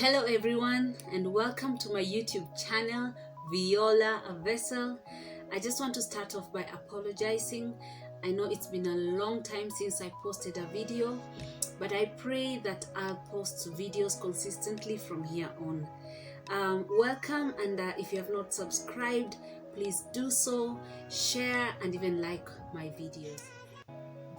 Hello everyone, and welcome to my YouTube channel, Viola a Vessel. I just want to start off by apologizing. I know it's been a long time since I posted a video, but I pray that I'll post videos consistently from here on. Welcome, and if you have not subscribed, please do so, share, and even like my videos.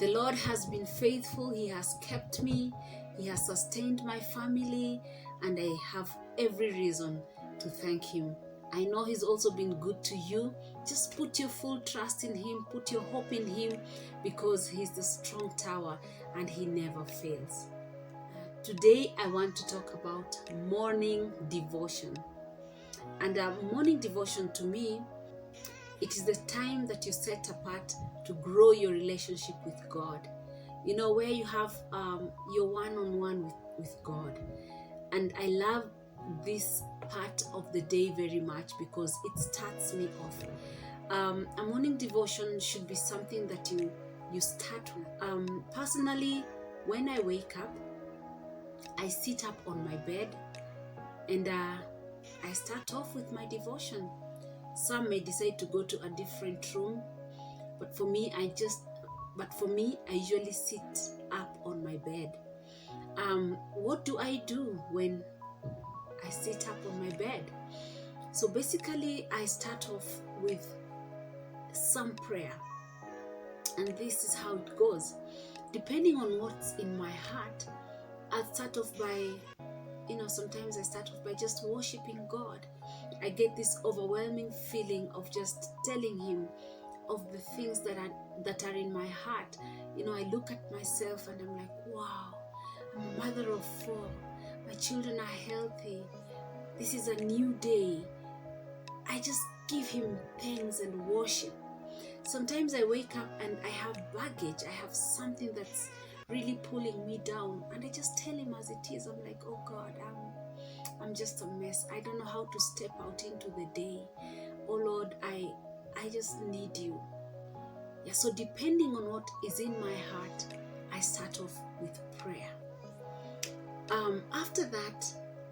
The Lord has been faithful. He has kept me. He has sustained my family, and I have every reason to thank Him. I know He's also been good to you. Just put your full trust in Him, put your hope in Him, because He's the strong tower and He never fails. Today, I want to talk about morning devotion. And morning devotion to me, it is the time that you set apart to grow your relationship with God. You know, where you have your one-on-one with God. And I love this part of the day very much because it starts me off. A morning devotion should be something that you start with. Personally, when I wake up, I sit up on my bed and I start off with my devotion. Some may decide to go to a different room, but for me, I usually sit up on my bed. What do I do when I sit up on my bed? So basically, I start off with some prayer, and this is how it goes. Depending on what's in my heart, I'll start off by, sometimes I start off by just worshiping God. I get this overwhelming feeling of just telling Him of the things that are in my heart. I look at myself and I'm like, wow, I'm a mother of 4. My children are healthy. This is a new day. I just give Him thanks and worship. Sometimes I wake up and I have baggage. I have something that's really pulling me down, and I just tell Him as it is. I'm like, oh God, I'm just a mess. I don't know how to step out into the day. Oh Lord, I just need You. Yeah, so depending on what is in my heart, I start off with prayer. After that,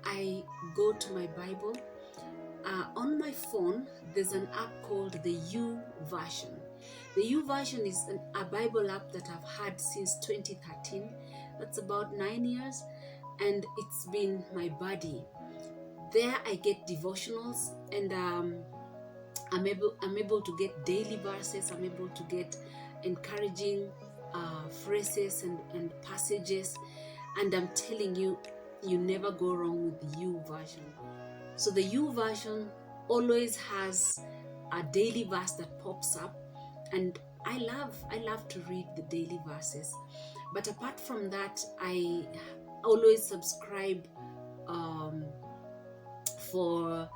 I go to my Bible. On my phone, there's an app called the YouVersion. The YouVersion is a Bible app that I've had since 2013. That's about 9 years, and it's been my buddy. There I get devotionals, and I'm able to get daily verses. I'm able to get encouraging phrases and passages, and I'm telling you, you never go wrong with the YouVersion. So the YouVersion always has a daily verse that pops up, and I love to read the daily verses. But apart from that, I always subscribe for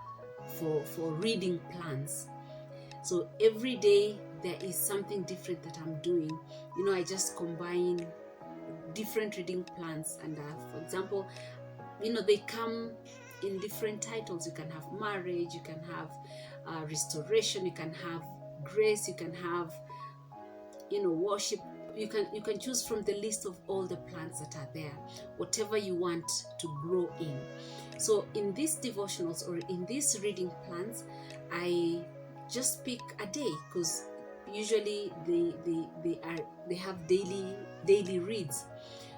reading plans. So every day there is something different that I'm doing. I just combine different reading plans, and for example, they come in different titles. You can have marriage, you can have restoration, you can have grace, you can have worship. You can choose from the list of all the plans that are there, whatever you want to grow in. So in these devotionals or in these reading plans, I just pick a day, because usually they have daily reads.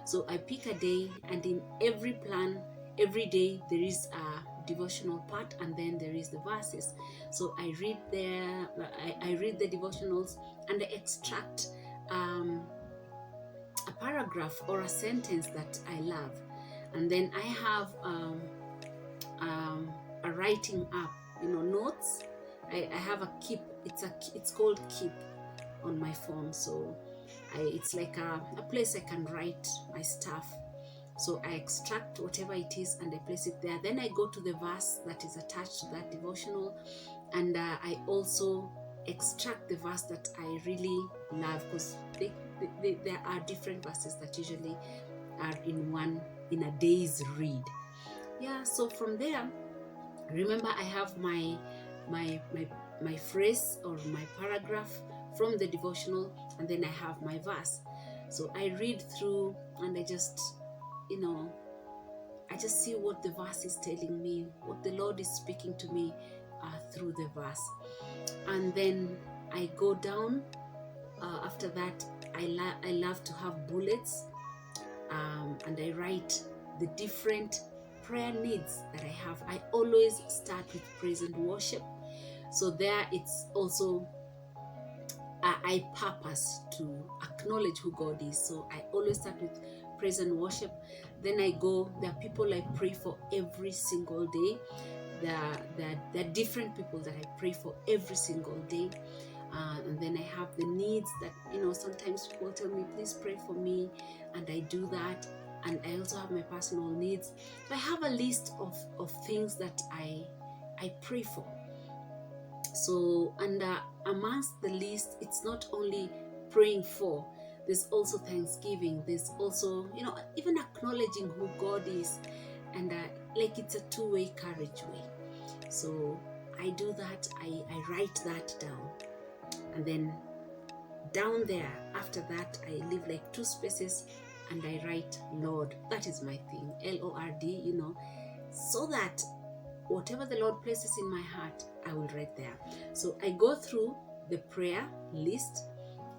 So I pick a day, and in every plan, every day there is a devotional part, and then there is the verses. So I read the devotionals, and I extract a paragraph or a sentence that I love, and then I have a writing app, notes. I have a Keep. It's called Keep on my phone. So it's like a place I can write my stuff. So I extract whatever it is and I place it there. Then I go to the verse that is attached to that devotional, and I also extract the verse that I really love, because there are different verses that usually are in a day's read. Yeah, so from there, remember, I have my phrase or my paragraph from the devotional, and then I have my verse. So I read through and I just I just see what the verse is telling me, what the Lord is speaking to me through the verse. And then I go down. After that, I love to have bullets, and I write the different prayer needs that I have. I always start with praise and worship. So there it's also, I purpose to acknowledge who God is. So I always start with praise and worship. Then I go, there are people I pray for every single day. There are different people that I pray for every single day. And then I have the needs that, sometimes people tell me, please pray for me. And I do that. And I also have my personal needs. So I have a list of things that I pray for. So, and amongst the list, it's not only praying for, there's also thanksgiving. There's also, even acknowledging who God is. And like it's a two-way carriageway. So I do that. I write that down. And then down there, after that, I leave like 2 spaces and I write Lord. That is my thing, Lord, so that whatever the Lord places in my heart, I will write there. So I go through the prayer list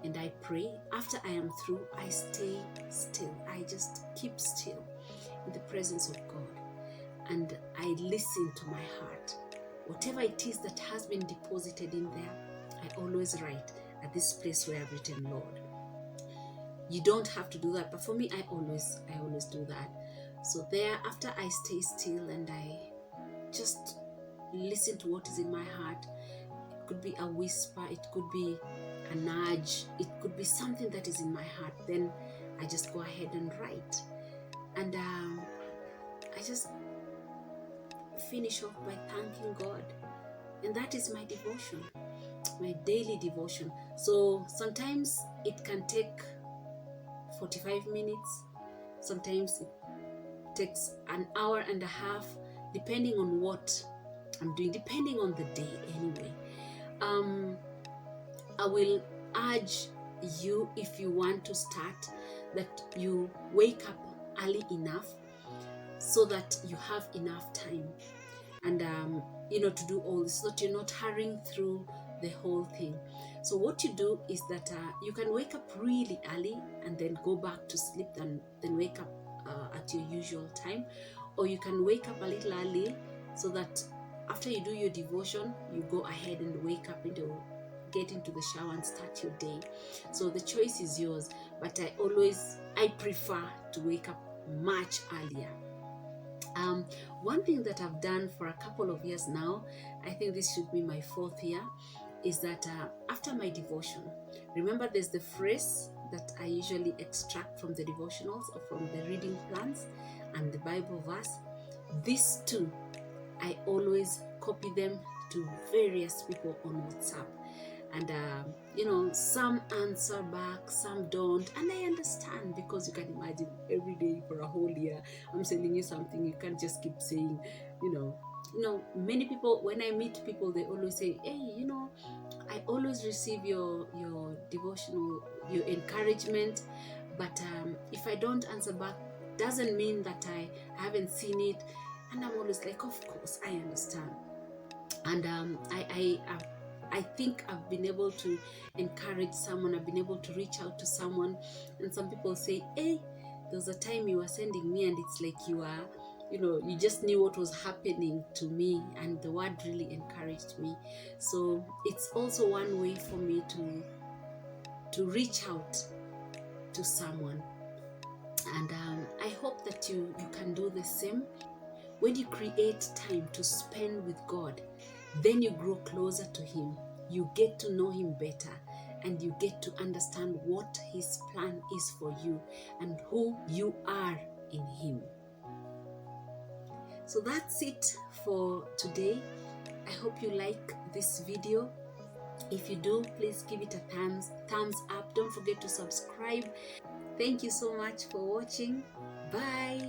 and I pray. After I am through, I stay still. I just keep still in the presence of God. And I listen to my heart. Whatever it is that has been deposited in there, I always write at this place where I've written Lord. You don't have to do that, but for me, I always do that. So there, after I stay still and I just listen to what is in my heart. It could be a whisper, it could be a nudge, it could be something that is in my heart. Then I just go ahead and write. And I just finish off by thanking God. And that is my devotion, my daily devotion. So sometimes it can take 45 minutes. Sometimes it takes an hour and a half, depending on what I'm doing, depending on the day anyway. I will urge you, if you want to start, that you wake up early enough so that you have enough time and to do all this, so that you're not hurrying through the whole thing. So what you do is that you can wake up really early and then go back to sleep and then wake up at your usual time, or you can wake up a little early so that after you do your devotion, you go ahead and wake up and get into the shower and start your day. So the choice is yours, but I prefer to wake up much earlier. One thing that I've done for a couple of years now, I think this should be my 4th year, is that after my devotion, remember there's the phrase that I usually extract from the devotionals or from the reading plans and the Bible verse. These two, I always copy them to various people on WhatsApp. And some answer back, some don't, and I understand, because you can imagine every day for a whole year I'm sending you something. You can't just keep saying, many people, when I meet people, they always say, hey, I always receive your devotional, your encouragement, but if I don't answer back, doesn't mean that I haven't seen it. And I'm always like, of course, I understand. And I think I've been able to encourage someone. I've been able to reach out to someone, and some people say, hey, there was a time you were sending me, and it's like you are, you just knew what was happening to me, and the word really encouraged me. So it's also one way for me to reach out to someone. And I hope that you can do the same. When you create time to spend with God, then you grow closer to Him. You get to know Him better, and you get to understand what His plan is for you and who you are in Him. So that's it for today. I hope you like this video. If you do, please give it a thumbs up. Don't forget to subscribe. Thank you so much for watching. Bye.